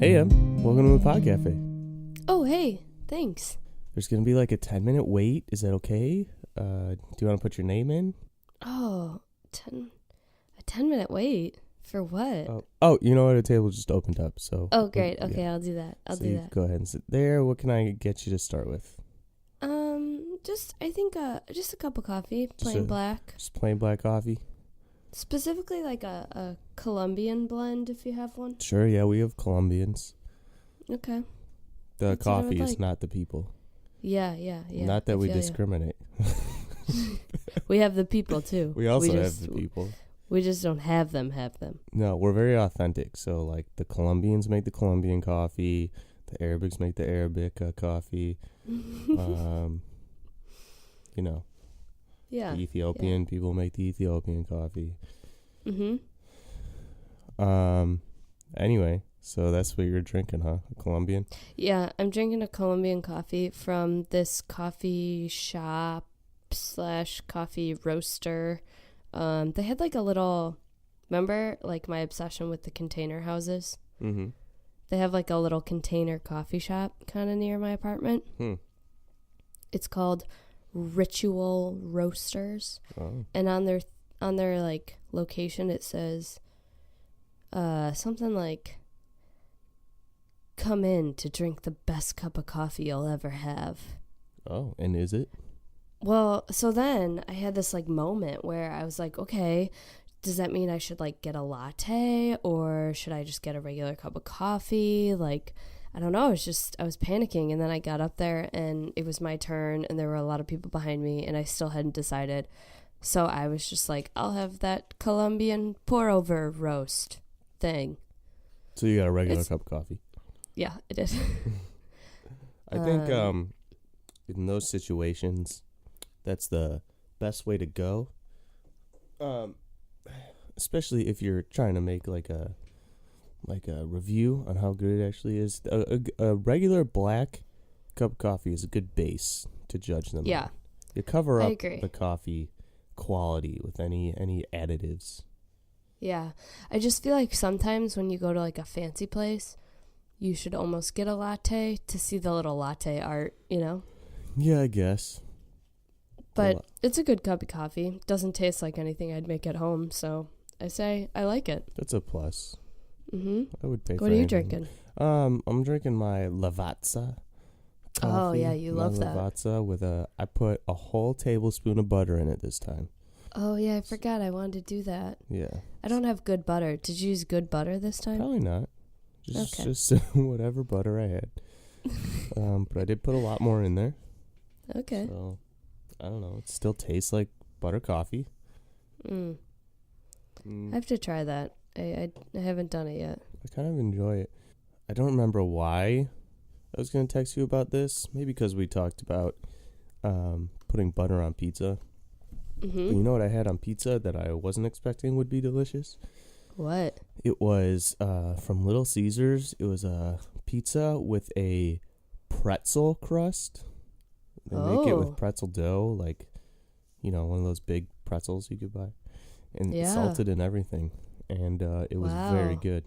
Hey, welcome to the Pod Cafe. Oh, hey, thanks. There's going to be like a 10-minute wait. Is that okay? Do you want to put your name in? Oh, a 10-minute wait? For what? Oh, you know what? A table just opened up, so. Oh, great. Okay, yeah. I'll do that. I'll so do you that. Go ahead and sit there. What can I get you to start with? I think, just a cup of coffee, plain black. Just plain black coffee? Specifically like a Colombian blend, if you have one. Sure, yeah, we have Colombians. Okay. The That's what I coffee would is like. not the people. Yeah. Not that I we feel ya. discriminate. We have the people, too. We also have the people. We just don't have them. No, we're very authentic. So, like, the Colombians make the Colombian coffee. The Arabics make the Arabic coffee. You know. Yeah. The Ethiopian people make the Ethiopian coffee. Mm-hmm. Anyway, so that's what you're drinking, huh? A Colombian? Yeah, I'm drinking a Colombian coffee from this coffee shop / coffee roaster. They had like a little, remember like my obsession with the container houses? Mm-hmm. They have like a little container coffee shop kind of near my apartment. It's called Ritual Roasters. Oh. And on their like location it says something like, come in to drink the best cup of coffee you'll ever have. Oh, and is it? Well, so then I had this like moment where I was like, okay, does that mean I should like get a latte or should I just get a regular cup of coffee? Like, I don't know. I was panicking, and then I got up there and it was my turn and there were a lot of people behind me and I still hadn't decided. So I was just like, I'll have that Colombian pour over roast thing. So you got a regular cup of coffee? Yeah, I did. I think in those situations, that's the best way to go. Especially if you're trying to make like a review on how good it actually is. A regular black cup of coffee is a good base to judge them. Yeah. On. You cover I up agree. the coffee quality with any additives. Yeah. I just feel like sometimes when you go to like a fancy place, you should almost get a latte to see the little latte art, you know? Yeah, I guess. But it's a good cup of coffee. Doesn't taste like anything I'd make at home, so I say I like it. That's a plus. Mm-hmm. I would pay for What are you anything. drinking? I'm drinking my Lavazza coffee. Oh, yeah, you my love that. Lavazza with I put a whole tablespoon of butter in it this time. Oh, yeah, I forgot I wanted to do that. Yeah. I don't have good butter. Did you use good butter this time? Probably not. Okay. Just whatever butter I had. But I did put a lot more in there. Okay. So, I don't know. It still tastes like butter coffee. I have to try that. I haven't done it yet. I kind of enjoy it. I don't remember why I was going to text you about this. Maybe because we talked about putting butter on pizza. Mm-hmm. But you know what I had on pizza that I wasn't expecting would be delicious? What? It was from Little Caesars. It was a pizza with a pretzel crust. They make it with pretzel dough, like, you know, one of those big pretzels you could buy. And salted and everything. And it was very good.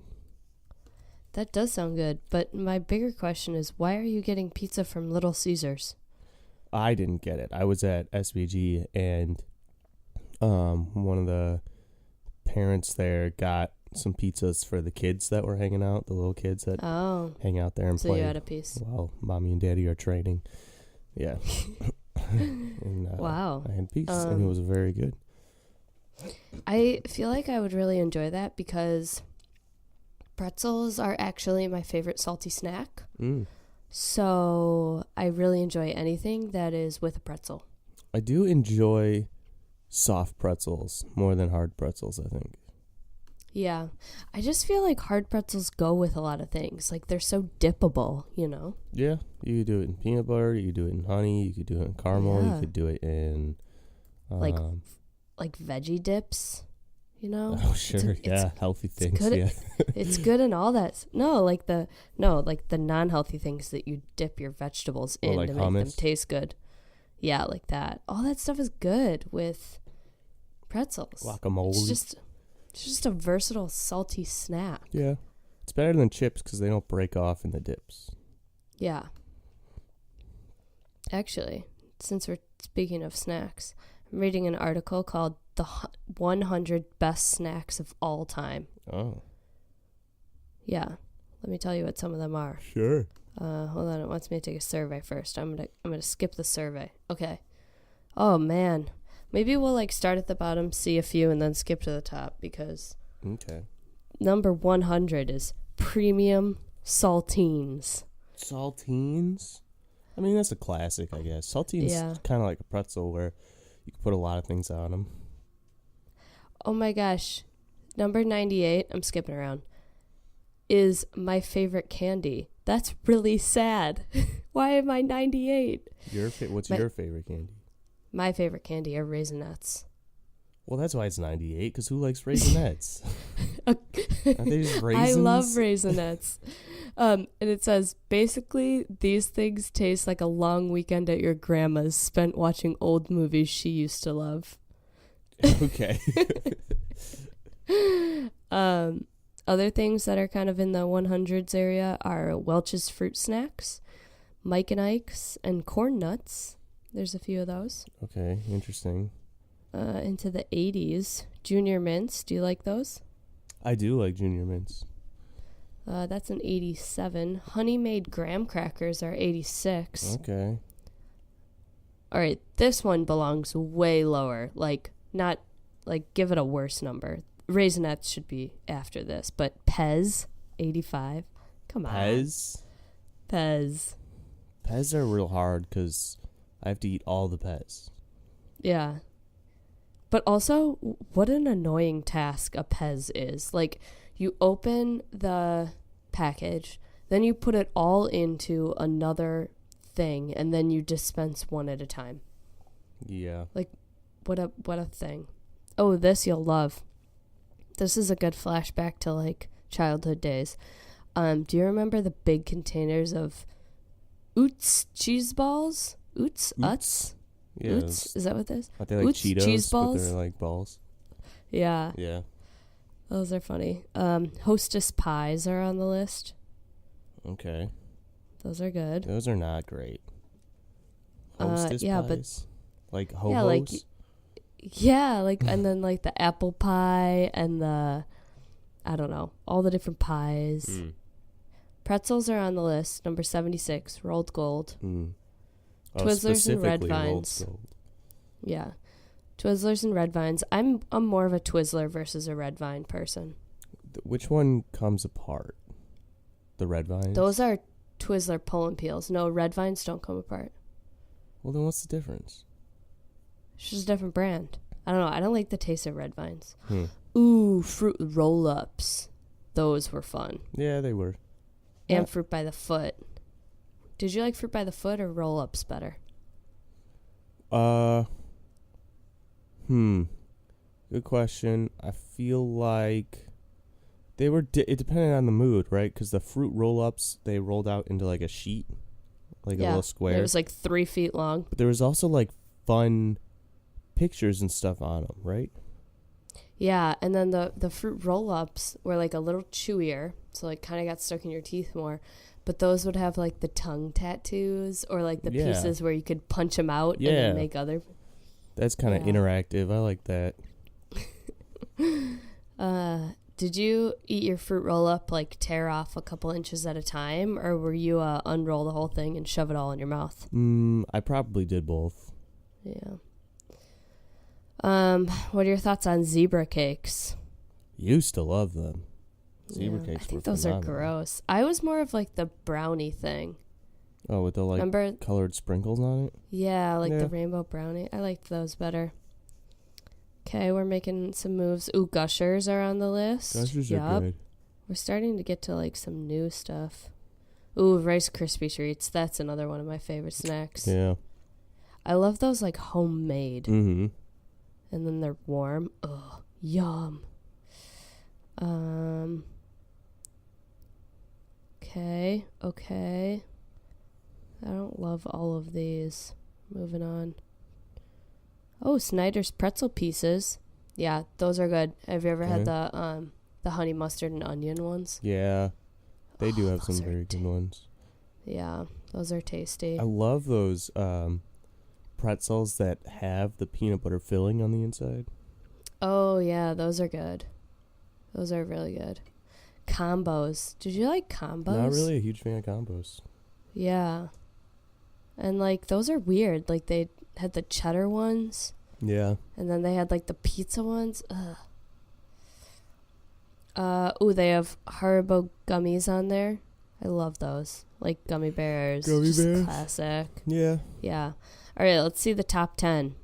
That does sound good. But my bigger question is, why are you getting pizza from Little Caesars? I didn't get it. I was at SVG, and one of the parents there got some pizzas for the kids that were hanging out, the little kids that hang out there and play. So you had a piece. While mommy and daddy are training. Yeah. And, wow. I had a piece, and it was very good. I feel like I would really enjoy that because pretzels are actually my favorite salty snack. So I really enjoy anything that is with a pretzel. I do enjoy soft pretzels more than hard pretzels, I think. Yeah. I just feel like hard pretzels go with a lot of things. Like they're so dippable, you know? Yeah. You could do it in peanut butter. You could do it in honey. You could do it in caramel. Yeah. You could do it in... like veggie dips, you know? Oh, sure. Healthy things. Yeah. It's good in all that. Like the non-healthy things that you dip your vegetables in like to hummus? make them taste good. Yeah, like that. All that stuff is good with pretzels. Guacamole. It's just a versatile salty snack. Yeah. It's better than chips because they don't break off in the dips. Yeah. Actually, since we're speaking of snacks, I'm reading an article called The 100 Best Snacks of All Time. Oh. Yeah. Let me tell you what some of them are. Sure. Hold on. It wants me to take a survey first. I'm gonna skip the survey. Okay. Oh, man. Maybe we'll, like, start at the bottom, see a few, and then skip to the top because... Okay. Number 100 is premium saltines. Saltines? I mean, that's a classic, I guess. Saltines kind of like a pretzel where you can put a lot of things on them. Oh my gosh. Number 98, I'm skipping around, is my favorite candy. That's really sad. Why am I 98? What's your favorite candy? My favorite candy are Raisinets. Well, that's why it's 98, because who likes Raisinets? Aren't they just raisins? I love Raisinets. And it says, basically, these things taste like a long weekend at your grandma's spent watching old movies she used to love. Okay. Other things that are kind of in the 100s area are Welch's Fruit Snacks, Mike and Ike's, and Corn Nuts. There's a few of those. Okay, interesting. Into the 80s, Junior Mints. Do you like those? I do like Junior Mints. That's an 87. Honey Made Graham Crackers are 86. Okay. All right, this one belongs way lower. Give it a worse number. Raisinets should be after this, but Pez, 85. Come on. Pez? Pez. Pez are real hard because I have to eat all the Pez. Yeah. But also, what an annoying task a Pez is. Like, you open the package, then you put it all into another thing, and then you dispense one at a time. Yeah. Like, what a thing. Oh, this you'll love. This is a good flashback to, like, childhood days. Do you remember the big containers of Utz cheese balls? Utz? Yeah, Utz? Is that what this is? Are they like Utz Cheetos, cheese balls? but they're like balls? Yeah. Yeah. Those are funny. Hostess pies are on the list. Okay. Those are good. Those are not great. Hostess pies? Like Ho-Hos? And then like the apple pie and the, I don't know, all the different pies. Mm. Pretzels are on the list. Number 76, rolled gold. Mm. Twizzlers and Red Vines. Yeah. Twizzlers and Red Vines. I'm more of a Twizzler versus a Red Vine person. Which one comes apart? The Red Vines? Those are Twizzler pull and peels. No, Red Vines don't come apart. Well, then what's the difference? It's just a different brand. I don't know. I don't like the taste of Red Vines. Ooh, Fruit roll-ups. Those were fun. Yeah, they were. And Fruit by the Foot. Did you like Fruit by the Foot or roll-ups better? Good question. I feel like they were... it depended on the mood, right? Because the fruit roll-ups, they rolled out into like a sheet. Like a little square. It was like 3 feet long. But there was also like fun pictures and stuff on them, right? Yeah, and then the fruit roll-ups were like a little chewier, so like kind of got stuck in your teeth more. But those would have like the tongue tattoos or like the pieces where you could punch them out and then make other. That's kind of interactive. I like that. Did you eat your fruit roll-up, like tear off a couple inches at a time, or were you unroll the whole thing and shove it all in your mouth? I probably did both. Yeah. What are your thoughts on zebra cakes? Used to love them. Zebra cakes I think were those phenomenal. are gross. I was more of like the brownie thing. Oh, with the like colored sprinkles on it? Yeah, the rainbow brownie. I liked those better. Okay, we're making some moves. Ooh, Gushers are on the list. Gushers are good. We're starting to get to like some new stuff. Ooh, Rice Krispie treats. That's another one of my favorite snacks. Yeah. I love those like homemade. Mm-hmm. And then they're warm. Ugh, yum. Okay. I don't love all of these. Moving on. Oh, Snyder's pretzel pieces. Yeah, those are good. Have you ever had the the honey mustard and onion ones. Yeah. They do have those some very good ones. Yeah, those are tasty. I love those pretzels that have the peanut butter filling on the inside. Oh, yeah, those are good. Those are really good. Combos. Did you like combos? Not really a huge fan of combos. Yeah. And, like, those are weird. Like, they had the cheddar ones. Yeah. And then they had, like, the pizza ones. Ooh, they have Haribo gummies on there. I love those. Like, gummy bears. Gummy bears? Classic. Yeah. Yeah. All right, let's see the top 10.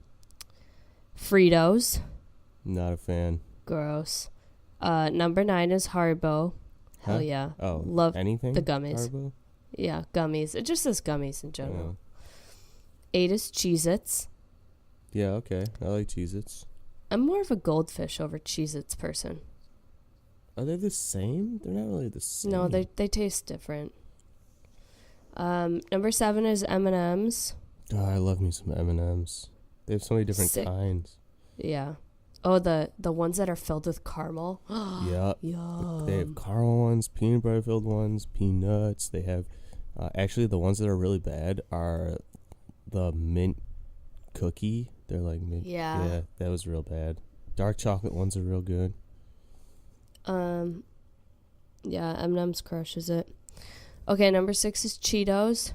Fritos. Not a fan. Gross. Number 9 is Haribo. Hell Huh? yeah. Oh, love anything? the gummies. Haribo? Yeah, gummies. It just says gummies in general. Yeah. 8 is Cheez-Its. Yeah, okay. I like Cheez-Its. I'm more of a Goldfish over Cheez-Its person. Are they the same? They're not really the same. No, they taste different. Number 7 is M&M's. Oh, I love me some M&M's. They have so many different Sick. kinds. Yeah. Oh, the ones that are filled with caramel. Yeah. Yum. They have caramel ones, peanut butter filled ones, peanuts. They have, actually, the ones that are really bad are the mint cookie. They're like mint. Yeah. Yeah, that was real bad. Dark chocolate ones are real good. Yeah, M&M's crushes it. Okay, number 6 is Cheetos.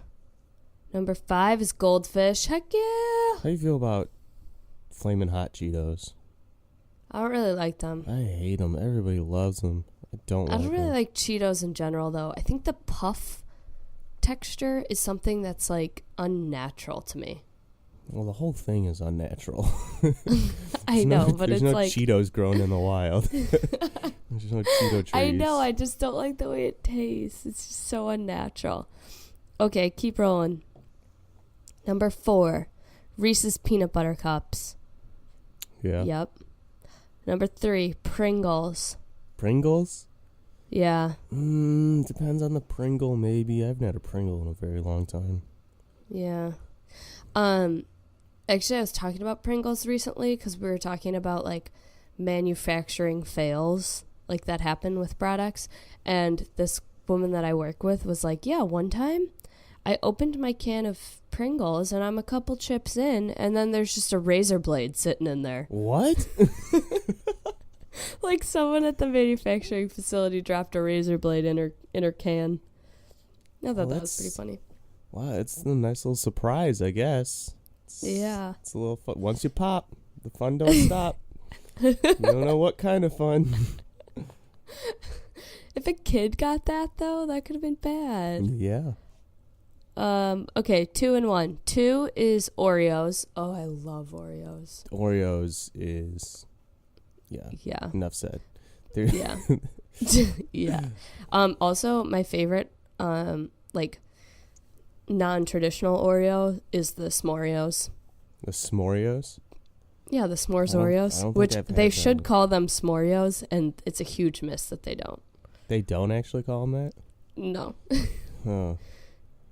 Number 5 is Goldfish. Heck yeah! How do you feel about Flamin' Hot Cheetos? I don't really like them. I hate them. Everybody loves them. I don't I like don't really them. like Cheetos in general, though. I think the puff texture is something that's, like, unnatural to me. Well, the whole thing is unnatural. I know, but there's it's no like... Cheetos grown in the wild. There's no Cheeto trees. I know, I just don't like the way it tastes. It's just so unnatural. Okay, keep rolling. Number 4, Reese's Peanut Butter Cups. Yeah. Yep. Number 3, Pringles. Pringles? Yeah. Depends on the Pringle, maybe. I haven't had a Pringle in a very long time. Yeah. Actually, I was talking about Pringles recently because we were talking about, like, manufacturing fails, like, that happen with products. And this woman that I work with was like, yeah, one time I opened my can of Pringles and I'm a couple chips in and then there's just a razor blade sitting in there. What? Like, someone at the manufacturing facility dropped a razor blade in her can. I thought that was pretty funny. Wow, it's a nice little surprise, I guess. Yeah. It's a little fun. Once you pop, the fun don't stop. You don't know what kind of fun. If a kid got that, though, that could have been bad. Yeah. Okay, 2 and 1. 2 is Oreos. Oh, I love Oreos. Oreos is... Yeah. Yeah. Enough said. Yeah. Yeah. Also, my favorite, like, non-traditional Oreo is the S'moreos. The S'moreos? Yeah, the s'mores I Oreos, don't which think I've they had should them. call them S'moreos, and it's a huge miss that they don't. They don't actually call them that? No. Oh.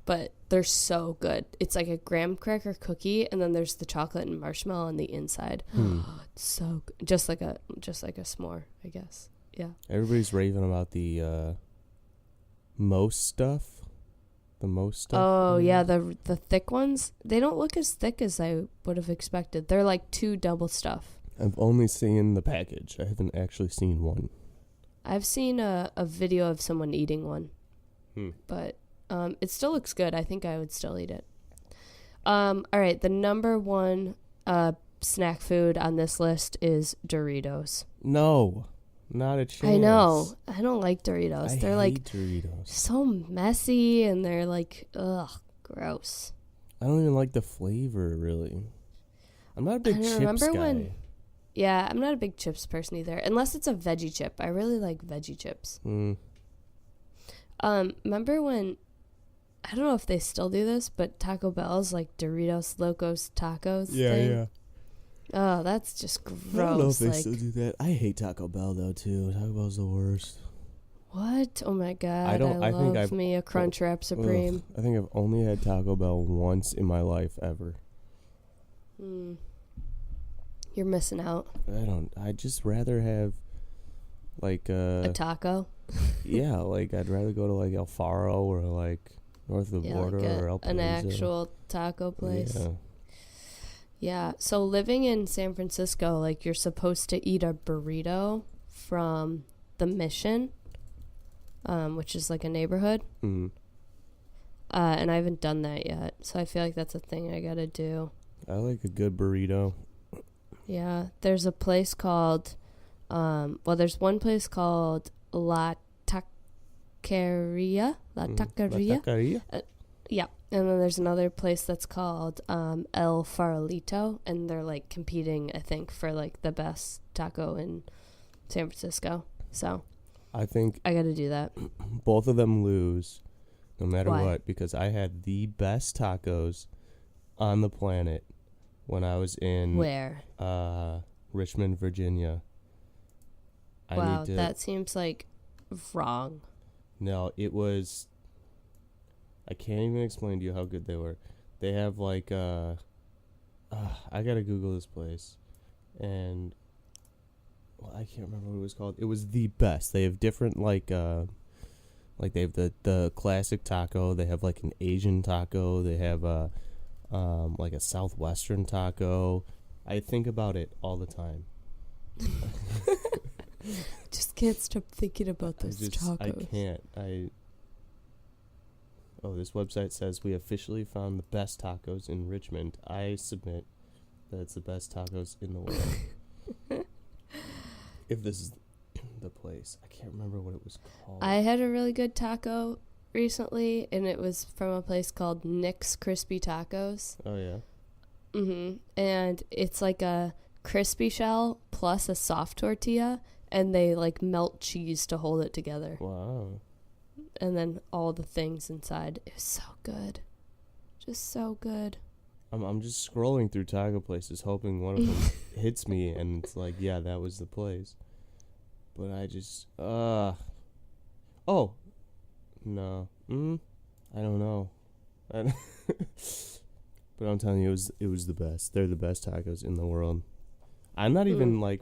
But they're so good. It's like a graham cracker cookie, and then there's the chocolate and marshmallow on the inside. It's so good. Just like a s'more, I guess. Yeah. Everybody's raving about the most stuff. The most stuff. Oh, yeah, the thick ones. They don't look as thick as I would have expected. They're like 2 double stuff. I've only seen the package. I haven't actually seen one. I've seen a video of someone eating one. But it still looks good. I think I would still eat it. All right, the number 1 snack food on this list is Doritos. No, not a chance. I know. I don't like Doritos. They're hate like Doritos. so messy and they're like, ugh, gross. I don't even like the flavor, really. I'm not a big chips guy. Yeah, I'm not a big chips person either, unless it's a veggie chip. I really like veggie chips. Remember when, I don't know if they still do this, but Taco Bell's like Doritos Locos Tacos thing? Yeah. Oh, that's just gross. I don't know if they still do that. I hate Taco Bell, though, too. Taco Bell's the worst. What? Oh, my God. I think love me a Crunchwrap Supreme. I think I've only had Taco Bell once in my life, ever. You're missing out. I'd just rather have, Like a taco. Yeah, like I'd rather go to like El Faro or like north of the border like or El Paso. an actual taco place. Yeah. Yeah. So living in San Francisco, like you're supposed to eat a burrito from the Mission, which is like a neighborhood. Mm. And I haven't done that yet, so I feel like that's a thing I gotta do. I like a good burrito. Yeah, there's a place called, there's one place called La Taqueria. La Taqueria? Yeah, and then there's another place that's called El Farolito, and they're like competing, I think, for like the best taco in San Francisco. So I think I gotta do that. Both of them lose no matter Why? what, because I had the best tacos on the planet when I was in Where? Richmond, Virginia. Wow, that seems like wrong. No, it was. I can't even explain to you how good they were. They have like I gotta Google this place, and I can't remember what it was called. It was the best. They have different like they have the classic taco. They have like an Asian taco. They have like a southwestern taco. I think about it all the time. Just can't stop thinking about those tacos. I can't. Oh, this website says we officially found the best tacos in Richmond. I submit that it's the best tacos in the world. If this is the place. I can't remember what it was called. I had a really good taco recently, and it was from a place called Nick's Crispy Tacos. Oh, yeah? Mm-hmm. And it's like a crispy shell plus a soft tortilla, and they like melt cheese to hold it together. Wow. And then all the things inside. It was so good. Just so good. I'm just scrolling through taco places hoping one of them hits me, and it's like, yeah, that was the place. But I just, oh, no, I don't know. But I'm telling you, it was the best. They're the best tacos in the world. I'm not even like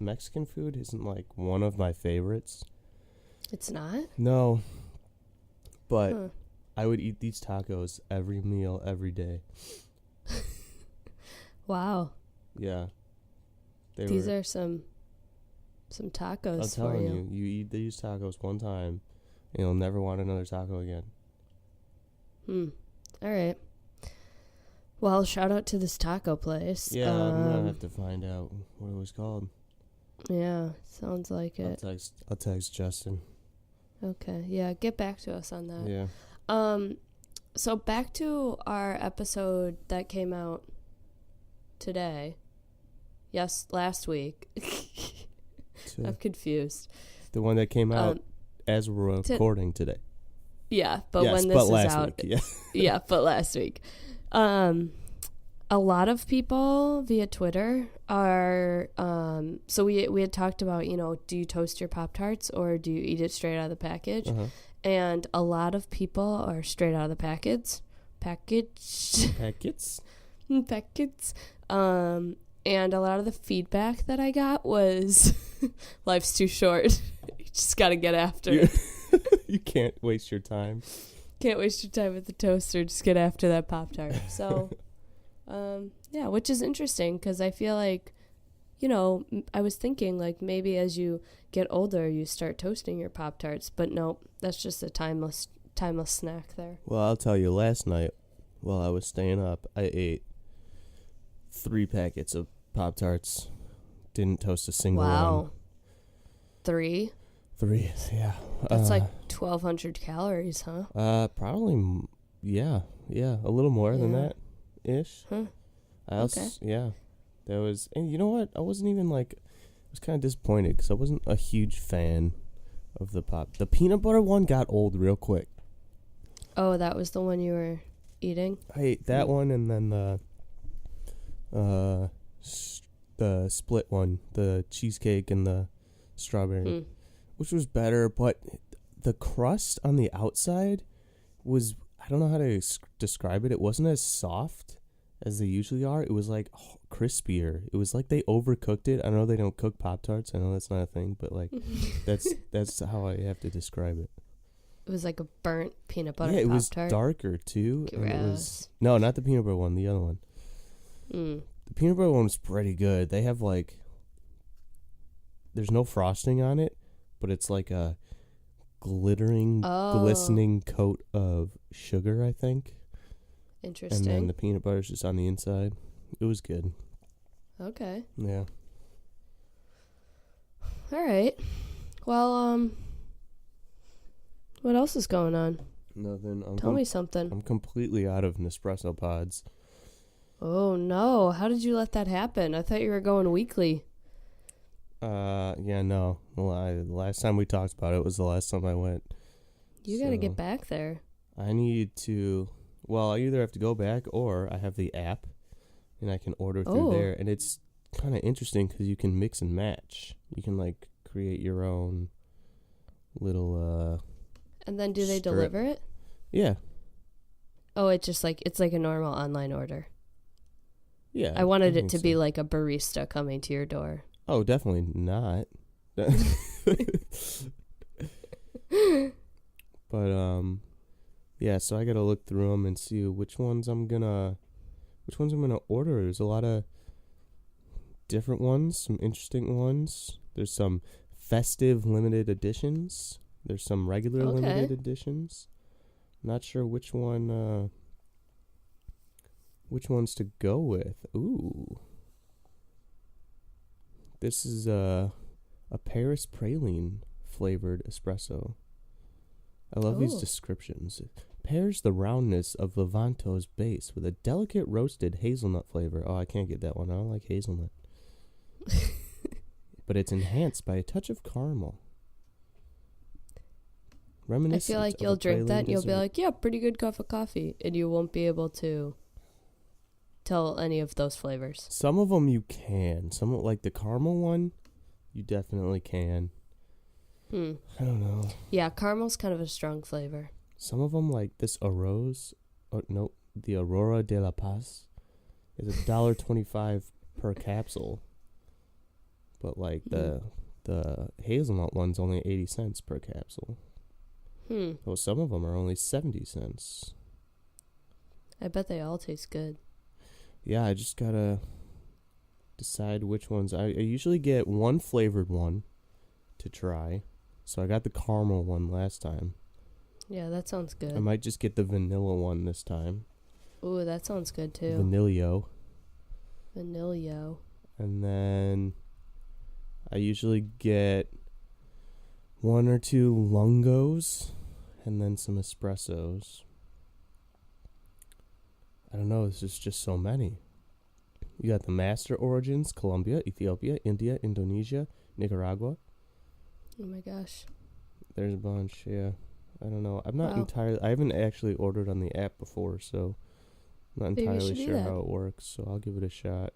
Mexican food isn't like one of my favorites. It's not? No. But I would eat these tacos every meal, every day. Wow. Yeah. These are some tacos. I'm telling you eat these tacos one time, and you'll never want another taco again. All right. Well, shout out to this taco place. Yeah, I'm gonna have to find out what it was called. Yeah, sounds like it. I'll text Justin. Okay, yeah, get back to us on that. Yeah. So back to our episode that came out today. Yes, last week. I'm confused. The one that came out as we're recording today. Yeah, but when this is out. Week, yeah. Yeah, but last week. A lot of people via Twitter are so we had talked about, do you toast your Pop-Tarts or do you eat it straight out of the package? Uh-huh. And a lot of people are straight out of the packets. And a lot of the feedback that I got was life's too short. You just got to get after it. You can't waste your time. Can't waste your time with the toaster. Just get after that Pop-Tart. So, yeah, which is interesting because I feel like, I was thinking like maybe as you get older, you start toasting your Pop-Tarts. But nope, that's just a timeless snack there. Well, I'll tell you, last night while I was staying up, I ate 3 packets of Pop-Tarts. Didn't toast a single one. Wow. 3? 3, yeah. That's like 1,200 calories, huh? Probably, yeah, a little more than that, ish. Huh. Yeah. There was, and you know what? I wasn't even like, I was kind of disappointed because I wasn't a huge fan of the peanut butter one got old real quick. Oh, that was the one you were eating? I ate that one and then the split one, the cheesecake and the strawberry, which was better, but the crust on the outside was, I don't know how to describe it. It wasn't as soft as they usually are. It was like crispier. It was like they overcooked it. I know they don't cook Pop-Tarts. I know that's not a thing, but like that's how I have to describe it. It was like a burnt peanut butter Yeah, it Pop-Tart. was darker too. Gross. And it was, no, not the peanut butter one, the other one. Mm. The peanut butter one was pretty good. They have like, there's no frosting on it, but it's like a glittering, glistening coat of sugar, I think. Interesting. And then the peanut butter's just on the inside. It was good. Okay. Yeah. All right. Well, what else is going on? Nothing. Tell me something. I'm completely out of Nespresso pods. Oh, no. How did you let that happen? I thought you were going weekly. Yeah, no. The last time we talked about it was the last time I went. You got to get back there. I need to... Well, I either have to go back or I have the app and I can order through there. And it's kind of interesting because you can mix and match. You can, like, create your own little... And then do they deliver it? Yeah. Oh, it's just like, it's like a normal online order. Yeah. I wanted it to be like a barista coming to your door. Oh, definitely not. But, yeah, so I gotta look through them and see which ones I'm gonna order. There's a lot of different ones, some interesting ones. There's some festive limited editions. There's some regular limited editions. Not sure which ones to go with. Ooh. This is a Paris praline flavored espresso. I love these descriptions. It pairs the roundness of Levanto's base with a delicate roasted hazelnut flavor. Oh, I can't get that one. I don't like hazelnut. But it's enhanced by a touch of caramel. I feel like you'll drink that and you'll be like, yeah, pretty good cup of coffee. And you won't be able to tell any of those flavors. Some of them you can. Some, like the caramel one, you definitely can. I don't know. Yeah, caramel's kind of a strong flavor. Some of them, like this the Aurora de la Paz, is $1.25 per capsule. But like the hazelnut one's only 80 cents per capsule. Well, some of them are only 70 cents. I bet they all taste good. Yeah, I just gotta decide which ones. I usually get one flavored one to try. So I got the caramel one last time. Yeah, that sounds good. I might just get the vanilla one this time. Ooh, that sounds good too. Vanillio. And then I usually get one or two lungos and then some espressos. I don't know, this is just so many. You got the Master Origins, Colombia, Ethiopia, India, Indonesia, Nicaragua. Oh my gosh. There's a bunch, yeah. I don't know. I'm not entirely... I haven't actually ordered on the app before, so I'm not entirely sure how it works, so I'll give it a shot.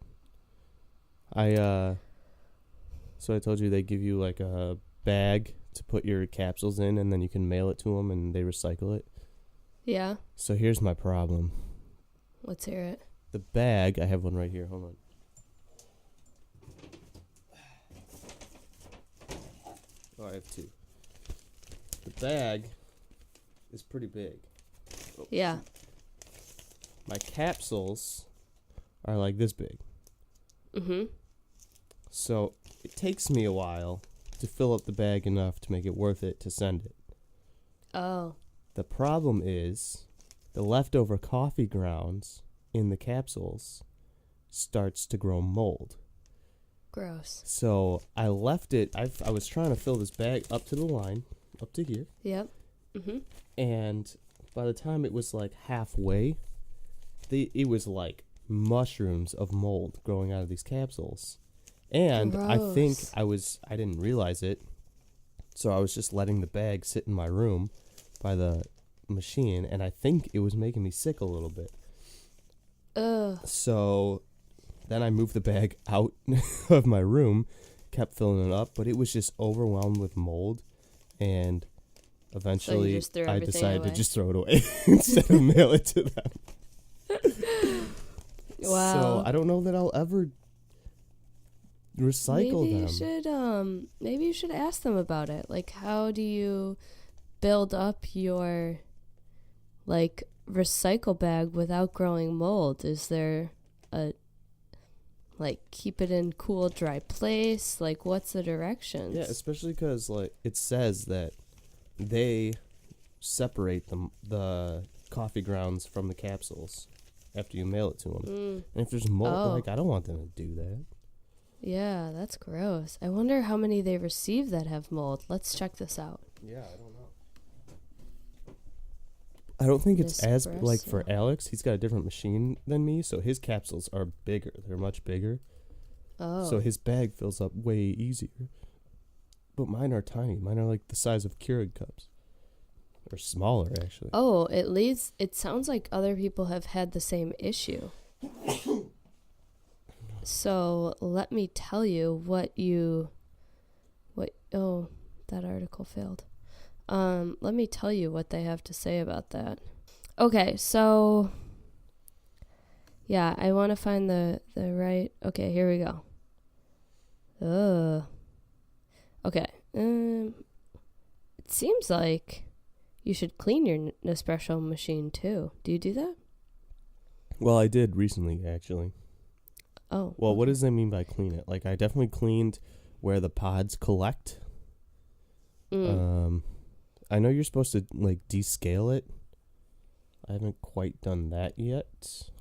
So I told you they give you like a bag to put your capsules in, and then you can mail it to them, and they recycle it. Yeah. So here's my problem. Let's hear it. The bag... I have one right here. Hold on. Oh, I have two. The bag is pretty big. Oh. Yeah. My capsules are like this big. Mm-hmm. So it takes me a while to fill up the bag enough to make it worth it to send it. Oh. The problem is the leftover coffee grounds in the capsules starts to grow mold. Gross. So I left it. I was trying to fill this bag up to the line, up to here. Yep. Mm-hmm. And by the time it was like halfway, it was like mushrooms of mold growing out of these capsules. And Gross. I think I didn't realize it. So I was just letting the bag sit in my room by the machine, and I think it was making me sick a little bit. Ugh. So then I moved the bag out of my room, kept filling it up, but it was just overwhelmed with mold, and eventually I decided to just throw it away instead of mail it to them. Wow. So I don't know that I'll ever recycle them. Maybe you should ask them about it. Like, how do you build up your like recycle bag without growing mold? Is there a like keep it in cool, dry place? Like, what's the directions? Yeah, especially because like it says that they separate the coffee grounds from the capsules after you mail it to them. And if there's mold, like I don't want them to do that. Yeah, that's gross. I wonder how many they receive that have mold. Let's check this out. Yeah, I don't know. I don't think it's as like for Alex. He's got a different machine than me, so his capsules are bigger. They're much bigger. Oh. So his bag fills up way easier. But mine are tiny. Mine are like the size of Keurig cups. Or smaller, actually. Oh, it sounds like other people have had the same issue. So let me tell you oh, that article failed. Let me tell you what they have to say about that. Okay, so yeah, I want to find the right. Okay, here we go. Okay. It seems like you should clean your Nespresso machine too. Do you do that? Well, I did recently, actually. Oh. Well, what does that mean by clean it? Like, I definitely cleaned where the pods collect. I know you're supposed to, like, descale it. I haven't quite done that yet.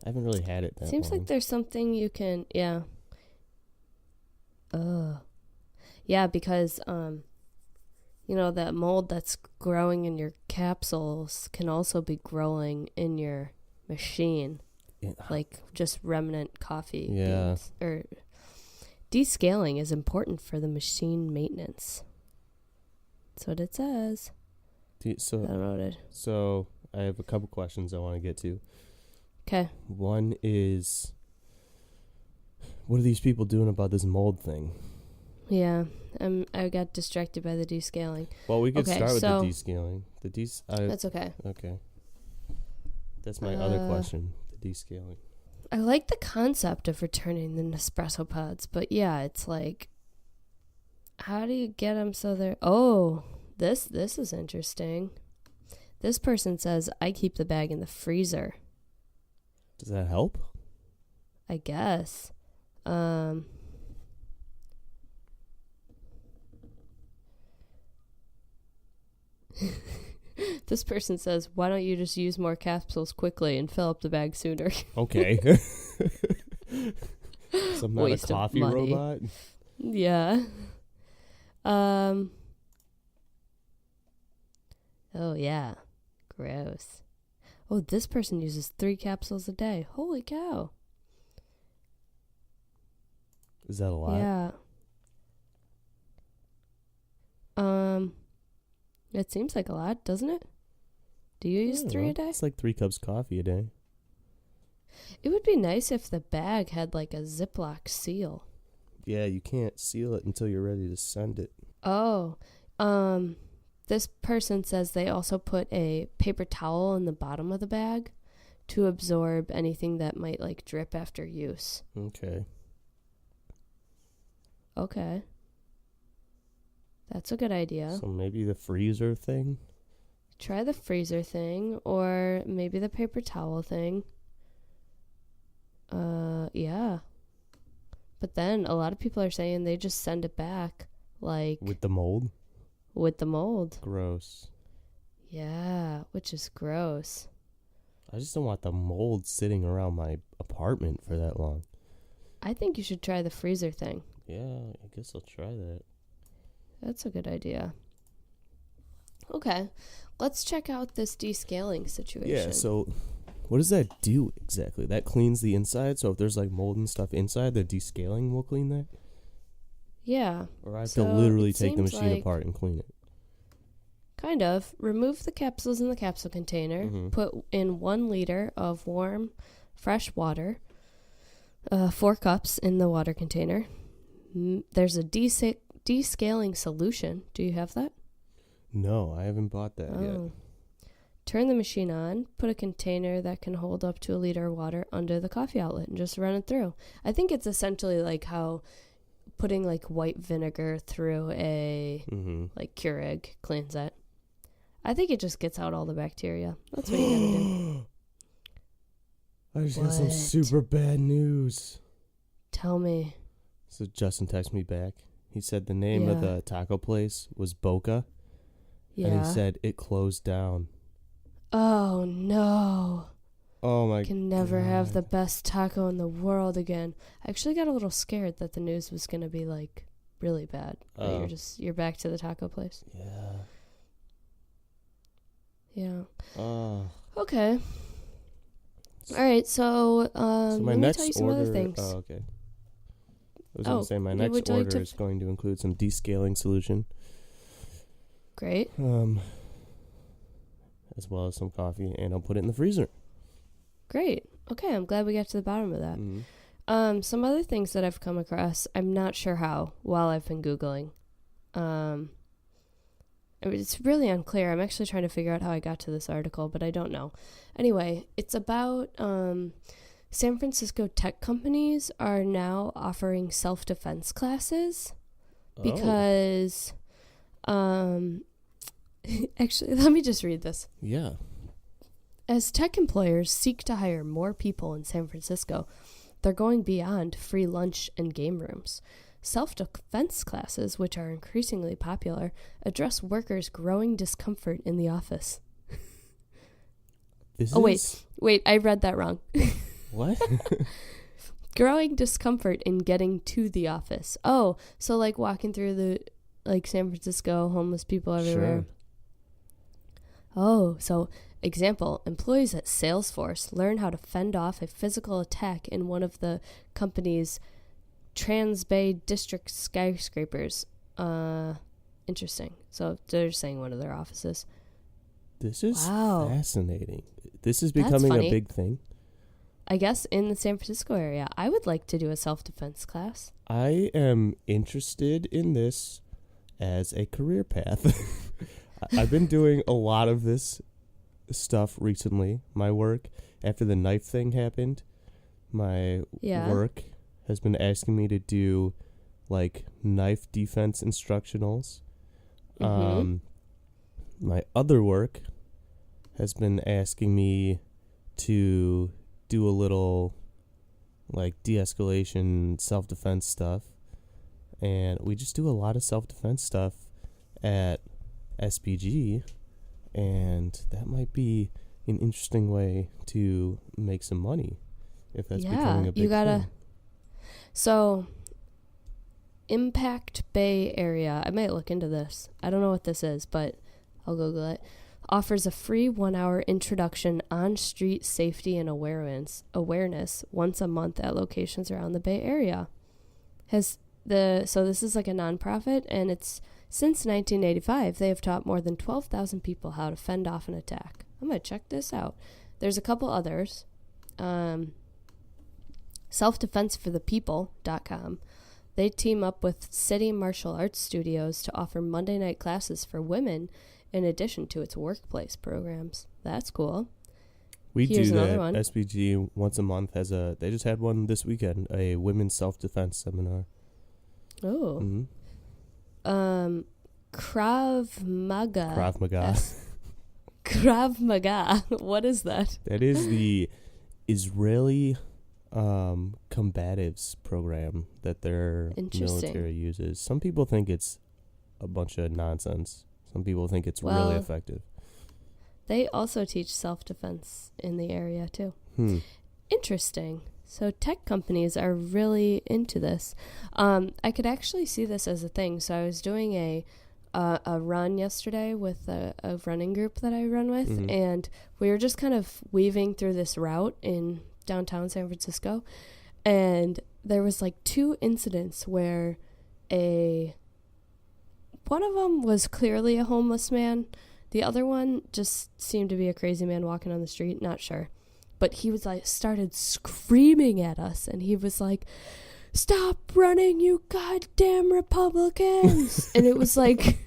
I haven't really had it that Seems long. like there's something you can, yeah. Yeah, because, you know, that mold that's growing in your capsules can also be growing in your machine. Yeah. Like just remnant coffee beans. Or descaling is important for the machine maintenance. That's what it says. Downloaded. So I have a couple questions I want to get to. Okay. One is, what are these people doing about this mold thing? Yeah, I got distracted by the descaling. Well, we could start with the descaling. That's okay. Okay. That's my other question, the descaling. I like the concept of returning the Nespresso pods, but yeah, it's like, how do you get them so they're... Oh, this is interesting. This person says, I keep the bag in the freezer. Does that help? I guess. This person says, why don't you just use more capsules quickly and fill up the bag sooner? Okay. So I'm not a coffee robot? Yeah. Oh, yeah. Gross. Oh, this person uses 3 capsules a day. Holy cow. Is that a lot? Yeah. It seems like a lot, doesn't it? Do you use 3 a day? It's like 3 cups of coffee a day. It would be nice if the bag had like a Ziploc seal. Yeah, you can't seal it until you're ready to send it. Oh, this person says they also put a paper towel in the bottom of the bag to absorb anything that might like drip after use. Okay. That's a good idea. So maybe the freezer thing? Try the freezer thing, or maybe the paper towel thing. Yeah. But then a lot of people are saying they just send it back, like... With the mold? With the mold. Gross. Yeah, which is gross. I just don't want the mold sitting around my apartment for that long. I think you should try the freezer thing. Yeah, I guess I'll try that. That's a good idea. Okay, let's check out this descaling situation. Yeah, so what does that do exactly? That cleans the inside, so if there's like mold and stuff inside, the descaling will clean that? Yeah. Or I have to literally take the machine apart and clean it? Kind of. Remove the capsules in the capsule container. Mm-hmm. Put in 1 liter of warm, fresh water. 4 cups in the water container. There's a descaling solution. Do you have that? No, I haven't bought that yet. turn the machine on, put a container that can hold up to a liter of water under the coffee outlet and just run it through. I think it's essentially like how putting like white vinegar through a like Keurig cleans it. I think it just gets out all the bacteria. That's what you gotta do. I just got some super bad news. Tell me. So Justin texted me back. He said the name of the taco place was Boca. Yeah. And he said it closed down. Oh, no. Oh, my God. Can never have the best taco in the world again. I actually got a little scared that the news was going to be, like, really bad. You're back to the taco place. Yeah. Okay. All right, so my let next me tell you some order, other things. Oh, okay. I was going to say my next order is going to include some descaling solution. Great. As well as some coffee, and I'll put it in the freezer. Great. Okay, I'm glad we got to the bottom of that. Some other things that I've come across, I'm not sure how, while I've been Googling. It's really unclear. I'm actually trying to figure out how I got to this article, but I don't know. Anyway, it's about San Francisco tech companies are now offering self-defense classes because... Actually, let me just read this. Yeah. As tech employers seek to hire more people in San Francisco, they're going beyond free lunch and game rooms. Self-defense classes, which are increasingly popular, address workers' growing discomfort in the office. Wait, I read that wrong. What? Growing discomfort in getting to the office. Oh, so like walking through the San Francisco, homeless people everywhere. Sure. Oh, so example, employees at Salesforce learn how to fend off a physical attack in one of the company's Trans-Bay District skyscrapers. Interesting. So they're saying one of their offices. This is fascinating. This is becoming a big thing. I guess in the San Francisco area. I would like to do a self-defense class. I am interested in this as a career path. I've been doing a lot of this stuff recently. My work, after the knife thing happened, my work has been asking me to do like knife defense instructionals. My other work has been asking me to do a little like de-escalation self-defense stuff. And we just do a lot of self-defense stuff at SPG, and that might be an interesting way to make some money if that's becoming a big thing. So, Impact Bay Area, I might look into this. I don't know what this is, but I'll Google it. Offers a free 1-hour introduction on street safety and awareness once a month at locations around the Bay Area. So this is like a nonprofit, and it's since 1985 they have taught more than 12,000 people how to fend off an attack. I'm gonna check this out. There's a couple others. Selfdefenseforthepeople.com. They team up with City Martial Arts Studios to offer Monday night classes for women in addition to its workplace programs. That's cool. Here's do that. One. SPG once a month they just had one this weekend, a women's self-defense seminar. Oh. Mm-hmm. Krav Maga. Krav Maga. Krav Maga. What is that? That is the Israeli combatives program that their military uses. Some people think it's a bunch of nonsense. Some people think it's really effective. They also teach self-defense in the area too. Interesting. So tech companies are really into this. I could actually see this as a thing. So I was doing a run yesterday with a running group that I run with, and we were just kind of weaving through this route in downtown San Francisco, and there was like 2 incidents where one of them was clearly a homeless man. The other one just seemed to be a crazy man walking on the street, not sure. But he was like, started screaming at us, and he was like, "Stop running, you goddamn Republicans!" And it was like,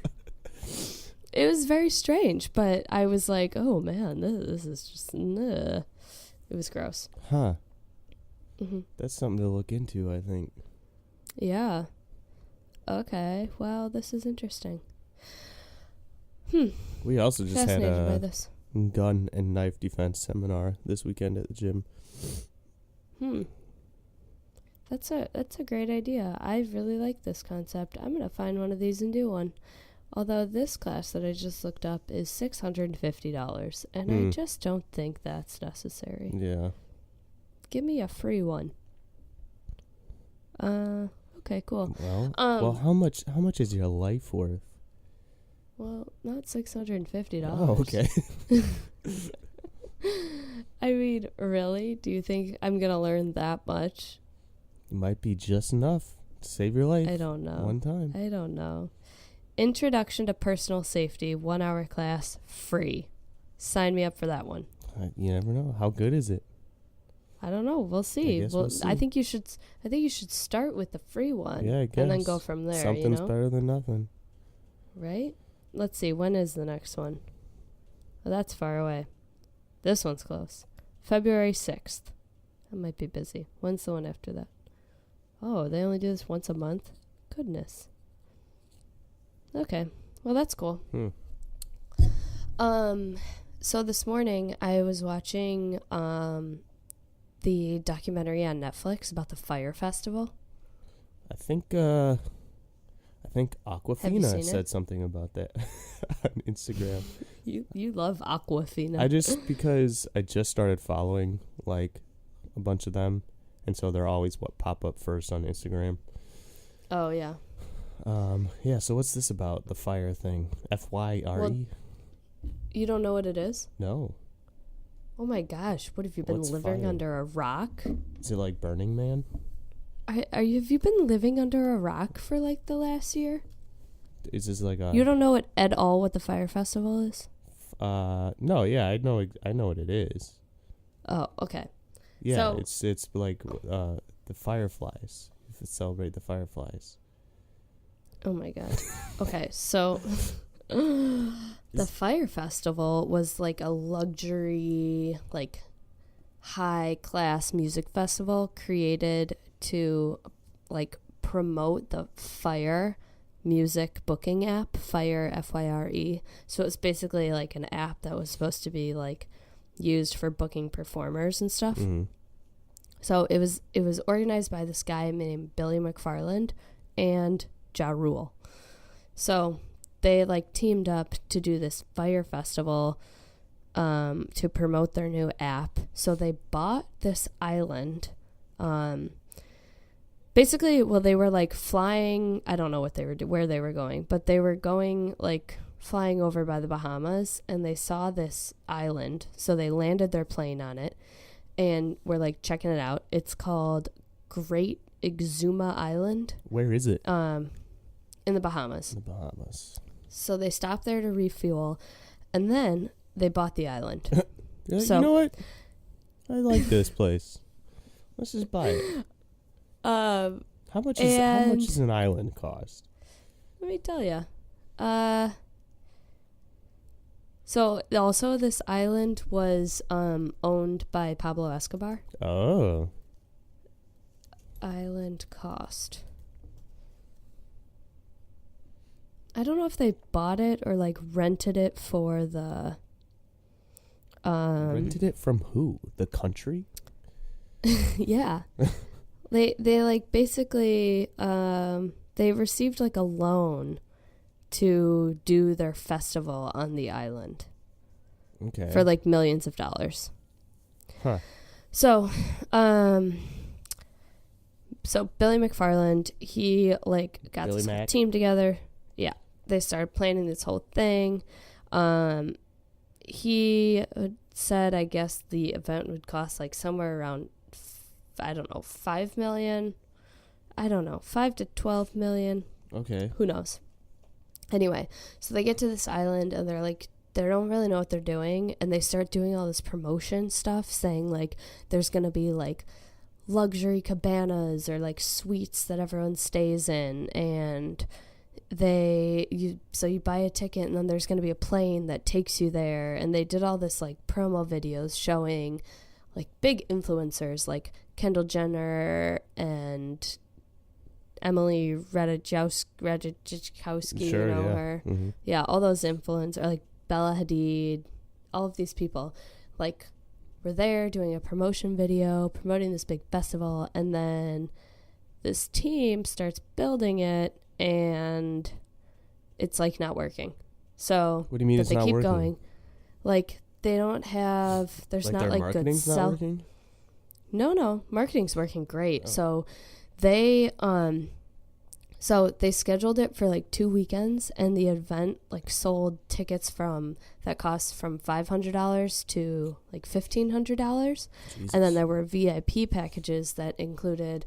it was very strange, but I was like, oh man, this is just, it was gross. Huh. Mm-hmm. That's something to look into, I think. Yeah. Okay. Well, this is interesting. We also just had Fascinated by a this. gun and knife defense seminar this weekend at the gym. That's a great idea. I really like this concept. I'm gonna find one of these and do one. Although this class that I just looked up is $650, and I just don't think that's necessary. Yeah. Give me a free one. Okay, cool. Well, how much is your life worth? Well, not $650. Oh, okay. I mean, really? Do you think I'm gonna learn that much? It might be just enough to save your life. I don't know. One time. I don't know. Introduction to Personal Safety, 1 hour class, free. Sign me up for that one. You never know. How good is it? I don't know. We'll see. We'll see. I think you should start with the free one. Yeah, I guess. And then go from there. Something's better than nothing. Right? Let's see. When is the next one? Oh, that's far away. This one's close. February 6th. That might be busy. When's the one after that? Oh, they only do this once a month? Goodness. Okay. Well, that's cool. So this morning I was watching the documentary on Netflix about the Fire Festival. I think Aquafina said something about that on Instagram. You love Aquafina. Because I just started following like a bunch of them, and so they're always what pop up first on Instagram. Oh yeah. Yeah, so what's this about, the fire thing? FYRE? Well, you don't know what it is? No. Oh my gosh, what have you been living fire? under a rock? Is it like Burning Man? Have you been living under a rock for like the last year? Is this like a... You don't know at all what the Fire Festival is? No, yeah, I know what it is. Oh, okay. Yeah, so, it's like the fireflies. If it celebrate the fireflies. Oh my god. Okay, so the Fire Festival was like a luxury, like high class music festival created to like promote the Fire music booking app, Fire, FYRE. So it's basically like an app that was supposed to be like used for booking performers and stuff. Mm-hmm. So it was organized by this guy named Billy McFarland and Ja Rule. So they like teamed up to do this Fire Festival to promote their new app. So they bought this island. Basically, well, they were like flying. I don't know what where they were going, but they were going like flying over by the Bahamas, and they saw this island. So they landed their plane on it, and were like checking it out. It's called Great Exuma Island. Where is it? In the Bahamas. The Bahamas. So they stopped there to refuel, and then they bought the island. So, you know what? I like this place. Let's just buy it. How much does an island cost? Let me tell you. So also this island was owned by Pablo Escobar. Oh. Island cost. I don't know if they bought it or like rented it for the rented it from who? The country? Yeah. They like basically they received like a loan to do their festival on the island. Okay. For like millions of dollars. Huh. So Billy McFarland, he like got this whole team together. Yeah. They started planning this whole thing. He said, I guess the event would cost like somewhere around, I don't know, 5 million. I don't know, 5 to 12 million. Okay. Who knows? Anyway, so they get to this island and they're like, they don't really know what they're doing. And they start doing all this promotion stuff saying like, there's going to be like luxury cabanas or like suites that everyone stays in. And you buy a ticket, and then there's going to be a plane that takes you there, and they did all this like promo videos showing like big influencers like Kendall Jenner and Emily Ratajkowski, Sure, you know yeah. her. Mm-hmm. Yeah, all those influencers, like Bella Hadid, all of these people, like, were there doing a promotion video, promoting this big festival, and then this team starts building it, and it's, like, not working. So, What do you mean but it's they not keep working? going. Like, they don't have, there's not, their like, good marketing's not working? No, marketing's working great. Oh. So they scheduled it for like 2 weekends, and the event like sold tickets that cost from $500 to like $1,500. Jesus. And then there were VIP packages that included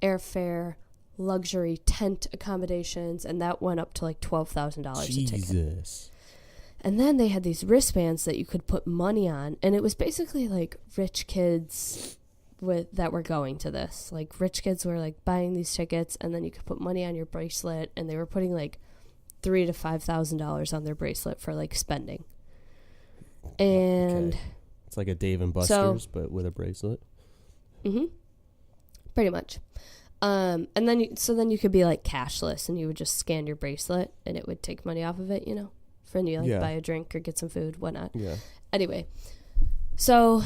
airfare, luxury tent accommodations, and that went up to like $12,000 a ticket. Jesus. And then they had these wristbands that you could put money on, and it was basically like rich kids that were going to this. Like, rich kids were like buying these tickets, and then you could put money on your bracelet, and they were putting like $3,000 to $5,000 on their bracelet for like spending. And okay. It's like a Dave and Buster's, but with a bracelet. Pretty much. And then you could be like cashless, and you would just scan your bracelet, and it would take money off of it, you know, for when you like buy a drink or get some food, whatnot. Yeah. Anyway, so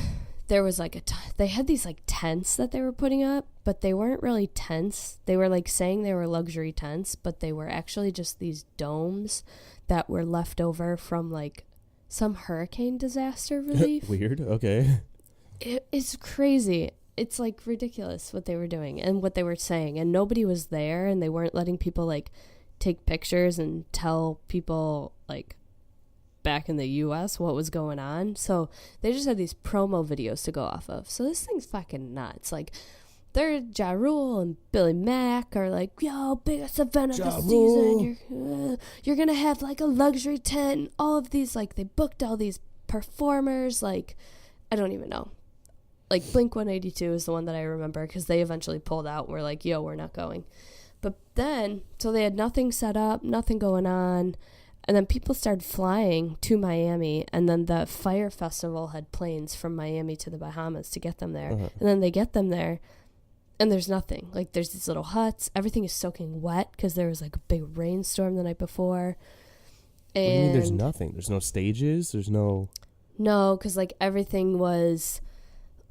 there was like they had these like tents that they were putting up, but they weren't really tents. They were like saying they were luxury tents, but they were actually just these domes that were left over from like some hurricane disaster relief. Weird. Okay. It's crazy. It's like ridiculous what they were doing and what they were saying, and nobody was there, and they weren't letting people like take pictures and tell people like back in the US what was going on. So they just had these promo videos to go off of. So this thing's fucking nuts. Like, they're Ja Rule and Billy Mack are like, yo, biggest event of the season. You're gonna have like a luxury tent, and all of these, like, they booked all these performers. Like, I don't even know. Like, Blink-182 is the one that I remember, because they eventually pulled out and were like, yo, we're not going. But then, so they had nothing set up, nothing going on. And then people started flying to Miami, and then the Fire Festival had planes from Miami to the Bahamas to get them there. Uh-huh. And then they get them there, and there's nothing. Like, there's these little huts. Everything is soaking wet because there was like a big rainstorm the night before. And What do you mean there's nothing? There's no stages? There's no... No, because like everything was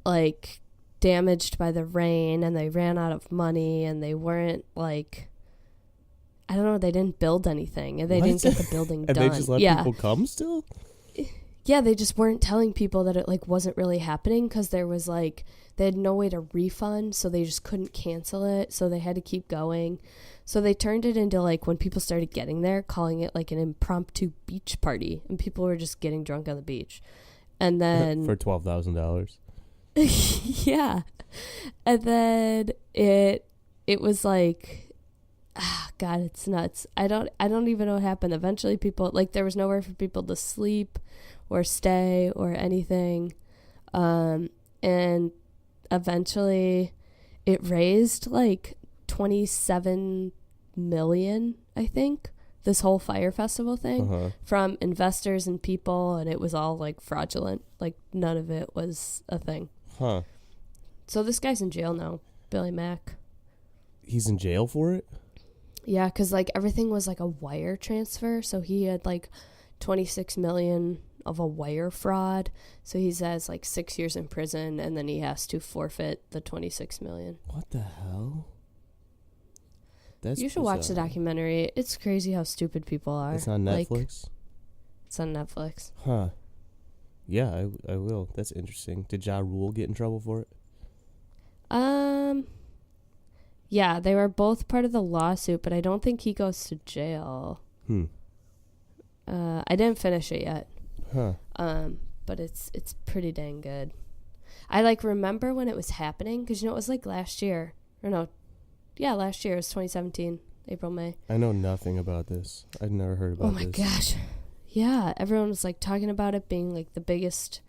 like damaged by the rain, and they ran out of money, and they weren't like... I don't know, they didn't build anything, and they didn't get the building and done. they just let people come still? Yeah, they just weren't telling people that it like wasn't really happening, because there was like, they had no way to refund, so they just couldn't cancel it, so they had to keep going. So they turned it into like, when people started getting there, calling it like an impromptu beach party, and people were just getting drunk on the beach. And then For $12,000. yeah. And then it was like, God, it's nuts. I don't even know what happened. Eventually people, like, there was nowhere for people to sleep or stay or anything. And eventually it raised like 27 million, I think, this whole Fire Festival thing, from investors and people, and it was all like fraudulent. Like, none of it was a thing. Huh. So this guy's in jail now, Billy Mack. He's in jail for it? Yeah, because like everything was like a wire transfer, so he had like 26 million of a wire fraud. So he has like 6 years in prison, and then he has to forfeit the 26 million. What the hell? That's You should watch the documentary. It's crazy how stupid people are. It's on Netflix? Like, it's on Netflix. Huh. Yeah, I will. That's interesting. Did Ja Rule get in trouble for it? Yeah, they were both part of the lawsuit, but I don't think he goes to jail. I didn't finish it yet. Huh. But it's pretty dang good. I like remember when it was happening, because you know it was like last year, or no, yeah, last year. It was 2017, April, May. I know nothing about this. I've never heard about this. Oh my gosh. Yeah, everyone was like talking about it being like the biggest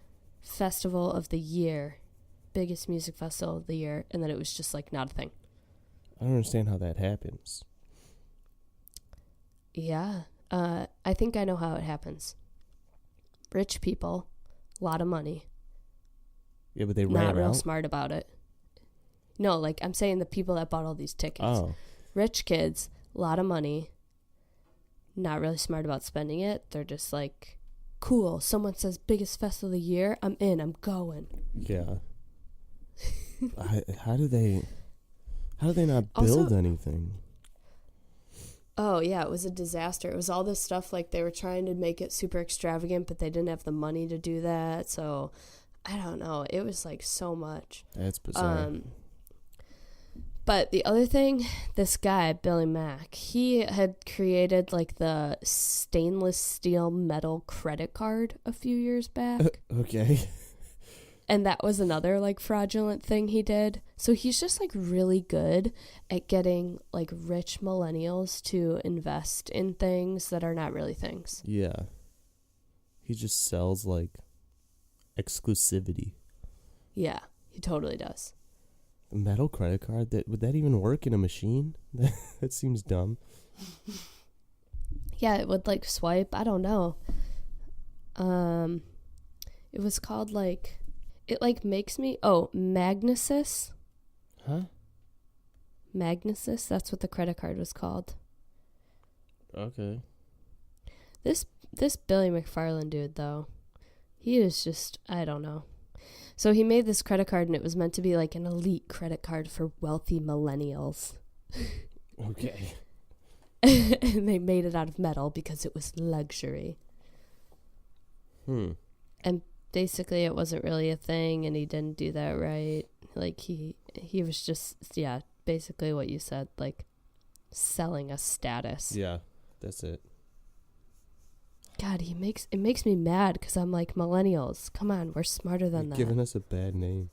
festival of the year, biggest music festival of the year, and then it was just like not a thing. I don't understand how that happens. Yeah. I think I know how it happens. Rich people, a lot of money. Yeah, but they Not ran real out. smart about it. No, like I'm saying the people that bought all these tickets. Oh, Rich kids, a lot of money. Not really smart about spending it. They're just like, cool. Someone says biggest fest of the year. I'm in. I'm going. yeah. How do they not build Also, anything? oh yeah, it was a disaster. It was all this stuff like they were trying to make it super extravagant, but they didn't have the money to do that. So I don't know. It was like so much. That's bizarre. But the other thing, this guy, Billy Mack, he had created like the stainless steel metal credit card a few years back. Okay. And that was another like fraudulent thing he did. So he's just like really good at getting like rich millennials to invest in things that are not really things. Yeah. He just sells like exclusivity. Yeah, he totally does. A metal credit card, would that even work in a machine? That seems dumb. Yeah, it would like swipe. I don't know. It was called like, it like makes me, Magnesis. Huh? Magnesis, that's what the credit card was called. Okay. This Billy McFarland dude though, he is just, I don't know. So he made this credit card and it was meant to be like an elite credit card for wealthy millennials. Okay. And they made it out of metal because it was luxury. And basically it wasn't really a thing and he didn't do that right. Like he was just, yeah, basically what you said, like selling a status. Yeah, that's it. God, it makes me mad because I'm like, millennials, come on, we're smarter than that. Giving us a bad name.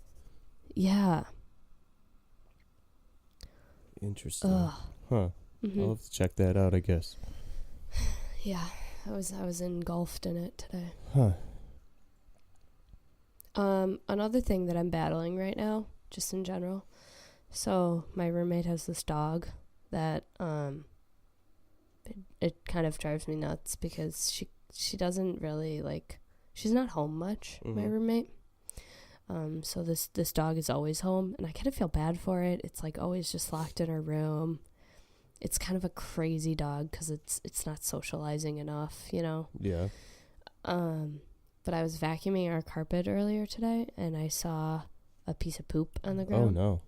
Yeah. Interesting. Ugh. Huh. Mm-hmm. I'll have to check that out, I guess. Yeah, I was engulfed in it today. Huh. Another thing that I'm battling right now, just in general. So my roommate has this dog that it kind of drives me nuts because she doesn't really like, she's not home much, my roommate. So this dog is always home and I kind of feel bad for it. It's like always just locked in her room. It's kind of a crazy dog because it's not socializing enough, you know? Yeah. But I was vacuuming our carpet earlier today and I saw a piece of poop on the Oh, ground. no.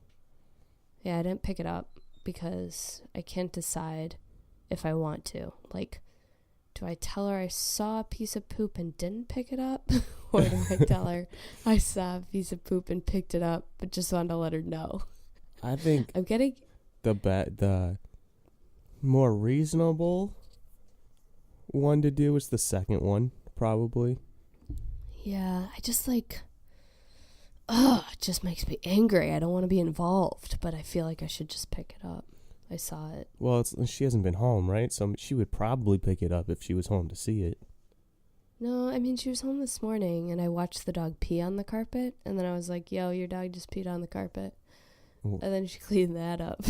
Yeah, I didn't pick it up because I can't decide if I want to. Like, do I tell her I saw a piece of poop and didn't pick it up? Or do I tell her I saw a piece of poop and picked it up but just wanted to let her know? I think I'm getting... the more reasonable one to do is the second one, probably. Yeah, I just like... it just makes me angry. I don't want to be involved, but I feel like I should just pick it up. I saw it. Well, she hasn't been home, right? So she would probably pick it up if she was home to see it. No, I mean, she was home this morning, and I watched the dog pee on the carpet, and then I was like, yo, your dog just peed on the carpet. Ooh. And then she cleaned that up.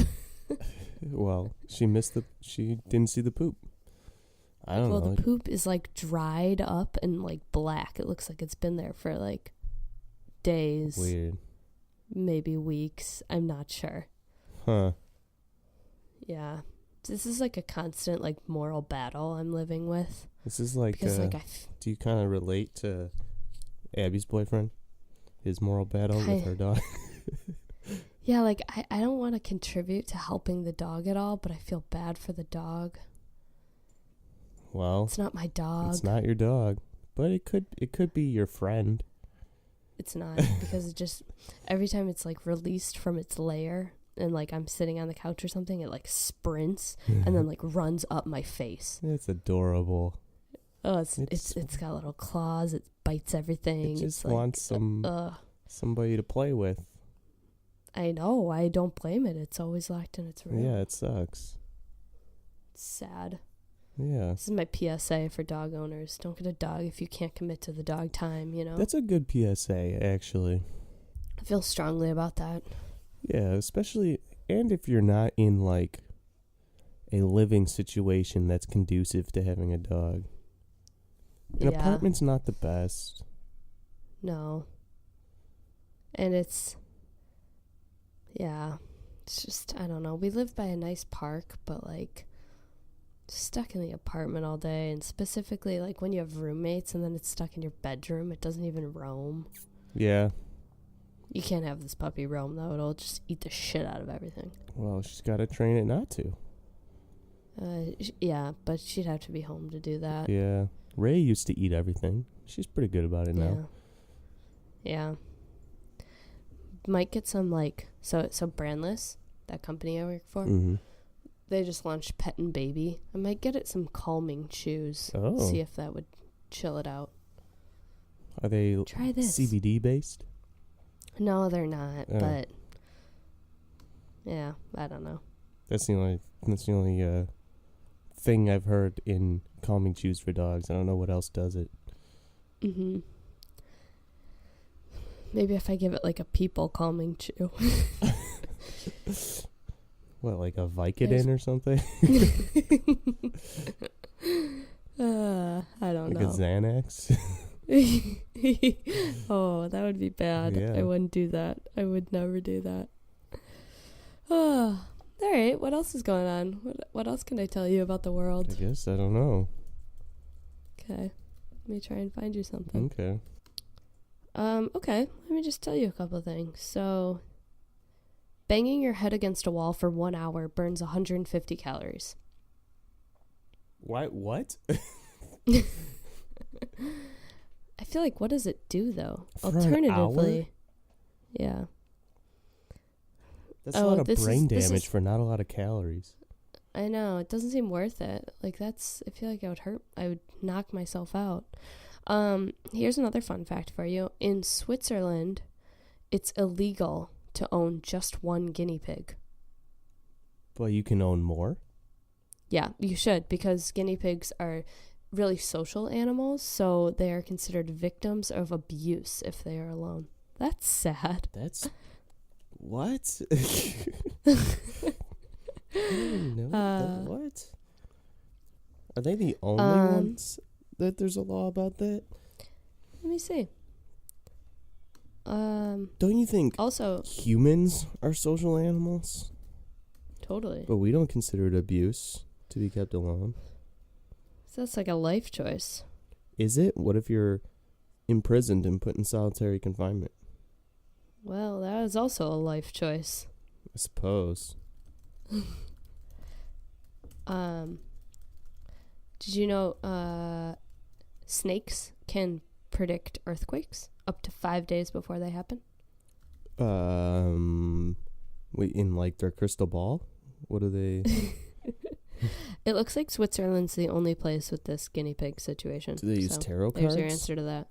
Well, she didn't see the poop. I don't know. Well, the poop is, like, dried up and, like, black. It looks like it's been there for, like, days. Weird. Maybe weeks. I'm not sure. Huh. Yeah. This is, like, a constant, like, moral battle I'm living with. This is like, because, do you kind of relate to Abby's boyfriend? His moral battle with her dog? Yeah, like, I don't want to contribute to helping the dog at all, but I feel bad for the dog. Well, It's not my dog. it's not your dog, but it could be your friend. It's not, because it just, every time it's, like, released from its lair, and, like, I'm sitting on the couch or something, it, like, sprints, and then, like, runs up my face. It's adorable. Oh, it's got little claws, it bites everything. It just it's wants like, somebody to play with. I know, I don't blame it. It's always locked in its room. Yeah, it sucks. It's sad. Yeah. This is my PSA for dog owners. Don't get a dog if you can't commit to the dog time, you know? That's a good PSA, actually. I feel strongly about that. Yeah, especially, and if you're not in, like, a living situation that's conducive to having a dog. An apartment's not the best. No. And it's just, I don't know. We live by a nice park, but like stuck in the apartment all day, and specifically like when you have roommates and then it's stuck in your bedroom, it doesn't even roam. Yeah. You can't have this puppy roam, though. It'll just eat the shit out of everything. Well, she's got to train it not to. Yeah, but she'd have to be home to do that. Yeah. Ray used to eat everything. She's pretty good about it now. Yeah. Might get some, like, so Brandless, that company I work for, they just launched Pet and Baby. I might get it some calming chews. Oh. See if that would chill it out. Are they Try this. CBD based? No, they're not, but yeah, I don't know. That's the only thing I've heard in calming chews for dogs. I don't know what else does it. Mm-hmm. Maybe if I give it like a people calming chew. What, like a Vicodin or something? I don't know. Like a Xanax? Oh, that would be bad. Yeah. I wouldn't do that. I would never do that. All right. What else is going on? What else can I tell you about the world? I guess. I don't know. Okay. Let me try and find you something. Okay. Okay. Let me just tell you a couple of things. So, banging your head against a wall for 1 hour burns 150 calories. Why? What? I feel like, what does it do, though? For Alternatively, an hour? Yeah. That's a lot of brain damage for not a lot of calories. I know. It doesn't seem worth it. Like, I feel like I would knock myself out. Here's another fun fact for you. In Switzerland, it's illegal to own just one guinea pig. But you can own more? Yeah, you should, because guinea pigs are really social animals, so they are considered victims of abuse if they are alone. That's sad. That's... What? I don't know. What? Are they the only ones that there's a law about that? Let me see. Don't you think also humans are social animals? Totally. But we don't consider it abuse to be kept alone. So that's like a life choice. Is it? What if you're imprisoned and put in solitary confinement? Well, that is also a life choice. I suppose. Did you know snakes can predict earthquakes up to 5 days before they happen? Wait, in like their crystal ball? What are they? It looks like Switzerland's the only place with this guinea pig situation. Do they use tarot cards? There's your answer to that.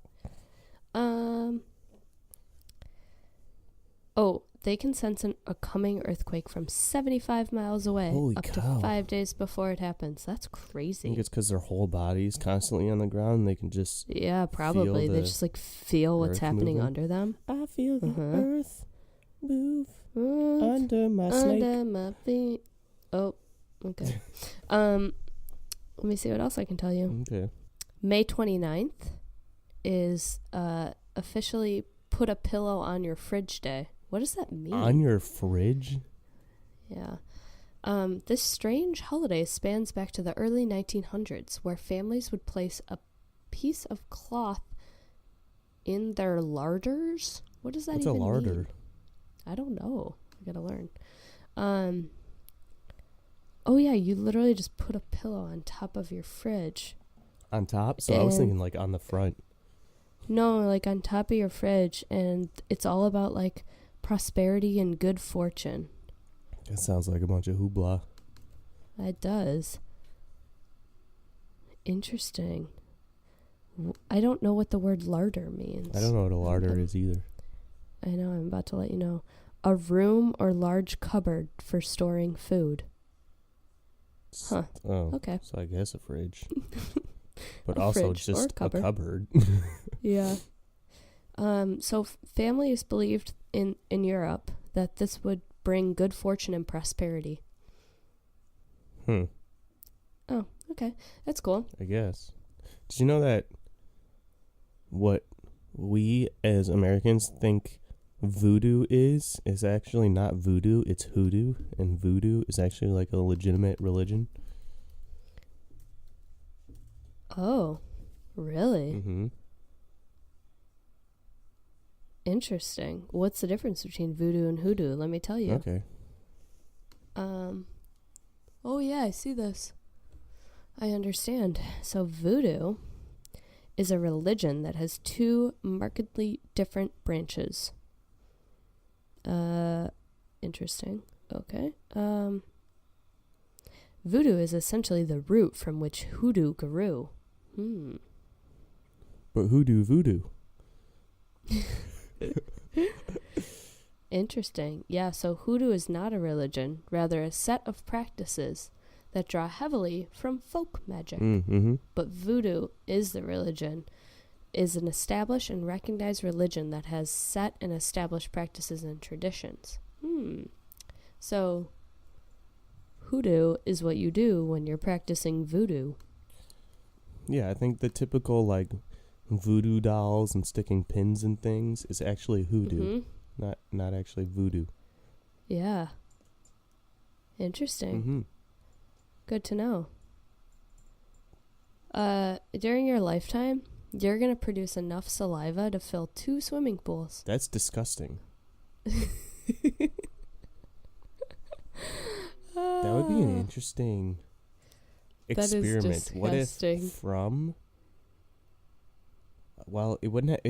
Oh, they can sense a coming earthquake from 75 miles away. Holy up cow. to 5 days before it happens. That's I crazy. think it's because their whole body's constantly on the ground. And they can just... Yeah, probably. They just like feel what's happening moving. under them. I feel the earth move under my snake. Under my feet. Oh, okay. Let me see what else I can tell you. Okay. May 29th is officially put a pillow on your fridge day. What does that mean? On your fridge? Yeah. This strange holiday spans back to the early 1900s, where families would place a piece of cloth in their larders. What does that What's even a larder? mean? I don't know. I gotta learn. Oh yeah, you literally just put a pillow on top of your fridge. On top? So I was thinking like on the front. No, like on top of your fridge, and it's all about like prosperity and good fortune. That sounds like a bunch of hoopla. It does. Interesting. I don't know what the word larder means. I don't know what a larder is either. I know, I'm about to let you know. A room or large cupboard for storing food. Huh. Oh, okay. So I guess a fridge. But A also fridge just or a cupboard. Yeah. So families believed in Europe that this would bring good fortune and prosperity. Hmm. Oh, okay. That's cool. I guess. Did you know that what we as Americans think voodoo is actually not voodoo, it's hoodoo, and voodoo is actually like a legitimate religion? Oh, really? Mm-hmm. Interesting. What's the difference between voodoo and hoodoo? Let me tell you. Okay. Oh yeah, I see this. I understand. So voodoo is a religion that has two markedly different branches. Interesting. Okay. Voodoo is essentially the root from which hoodoo grew. But hoodoo voodoo. Interesting. Yeah, so hoodoo is not a religion, rather a set of practices that draw heavily from folk magic. Mm-hmm. But voodoo is the religion, is an established and recognized religion that has set and established practices and traditions. So hoodoo is what you do when you're practicing voodoo. Yeah, I think the typical like voodoo dolls and sticking pins and things is actually hoodoo, not actually voodoo. Yeah. Interesting. Mm-hmm. Good to know. During your lifetime, you're going to produce enough saliva to fill 2 swimming pools. That's disgusting. That would be an interesting experiment. What if from... Well, you wouldn't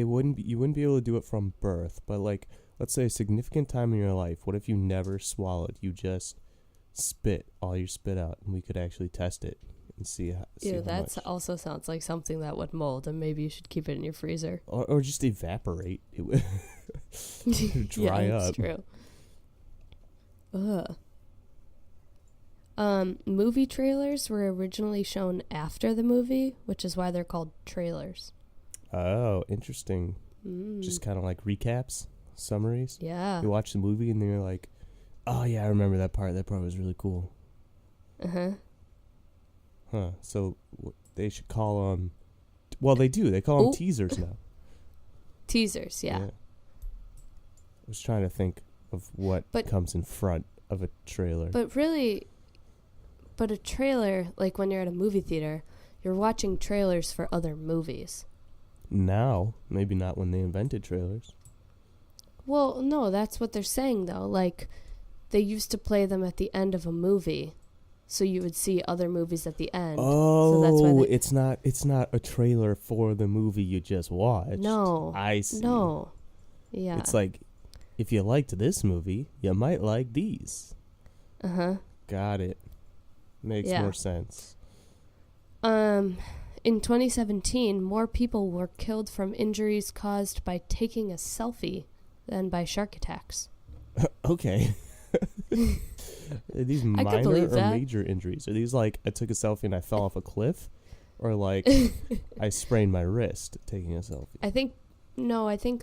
be able to do it from birth, but like, let's say a significant time in your life, what if you never swallowed? You just spit all your spit out, and we could actually test it and see how that much. Also sounds like something that would mold, and maybe you should keep it in your freezer. Or just evaporate. It would dry yeah, up. That's true. Movie trailers were originally shown after the movie, which is why they're called trailers. Oh, interesting. Just kind of like recaps, summaries. Yeah. You watch the movie and then you're like, oh yeah, I remember that part. That part was really cool. Uh-huh. Huh. So they should call them... Well, they do. They call them teasers now. Teasers, yeah. I was trying to think of what comes in front of a trailer. But really, a trailer, like when you're at a movie theater, you're watching trailers for other movies. Now, maybe not when they invented trailers. Well, no, that's what they're saying, though. Like, they used to play them at the end of a movie, so you would see other movies at the end. Oh, so that's why it's not a trailer for the movie you just watched. No. I see. No. Yeah. It's like, if you liked this movie, you might like these. Uh-huh. Got it. Makes more sense. In 2017, more people were killed from injuries caused by taking a selfie than by shark attacks. Okay. Are these minor or major injuries? Are these like, I took a selfie and I fell off a cliff? Or like, I sprained my wrist taking a selfie? I think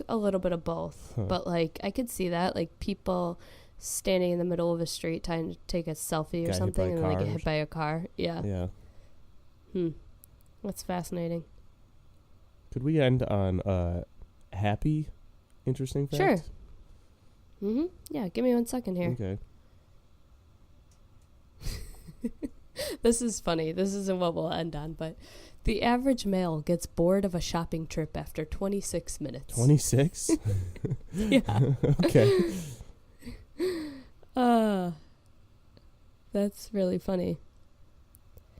a little bit of both. Huh. But like, I could see that. Like, people standing in the middle of a street trying to take a selfie or something and then they get hit by a car. Yeah. Yeah. That's fascinating. Could we end on happy, interesting facts? Sure. Mm-hmm. Yeah, give me 1 second here. Okay. This is funny. This isn't what we'll end on, but the average male gets bored of a shopping trip after 26 minutes. 26? Yeah. Okay. That's really funny.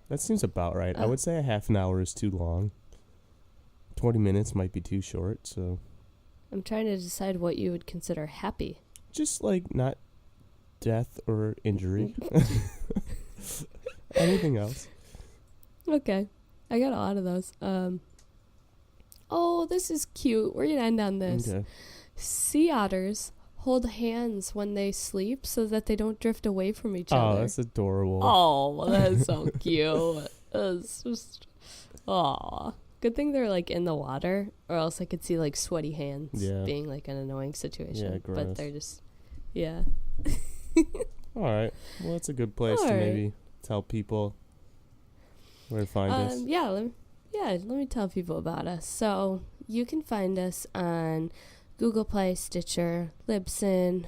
That seems about right. I would say a half an hour is too long. 20 minutes might be too short, so... I'm trying to decide what you would consider happy. Just, like, not death or injury. Anything else. Okay. I got a lot of those. Oh, this is cute. We're going to end on this. Okay. Sea otters hold hands when they sleep so that they don't drift away from each other. Oh, that's adorable. Oh, that's so cute. It's just... Aw. Good thing they're, like, in the water, or else I could see, like, sweaty hands being, like, an annoying situation. Yeah, gross. But they're just... Yeah. All right. Well, that's a good place to maybe tell people where to find us? Let me tell people about us. So you can find us on Google Play, Stitcher, Libsyn,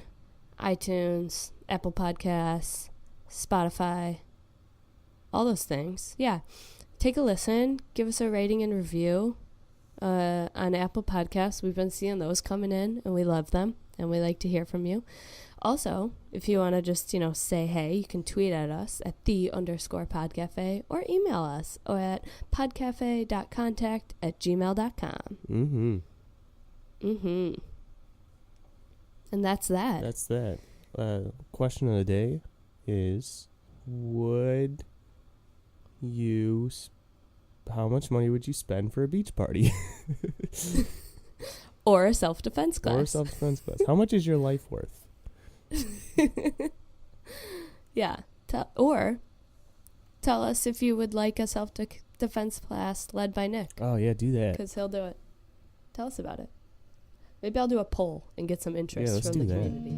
iTunes, Apple Podcasts, Spotify, all those things. Yeah. Take a listen. Give us a rating and review on Apple Podcasts. We've been seeing those coming in, and we love them, and we like to hear from you. Also, if you want to just, say hey, you can tweet at us at @the_podcafe or email us at podcafe.contact@gmail.com. And that's that. That's that. Question of the day is, how much money would you spend for a beach party? Or a self-defense class. How much is your life worth? Yeah. Tell us if you would like a self-defense class led by Nick. Oh, yeah, do that. Because he'll do it. Tell us about it. Maybe I'll do a poll and get some interest from the community.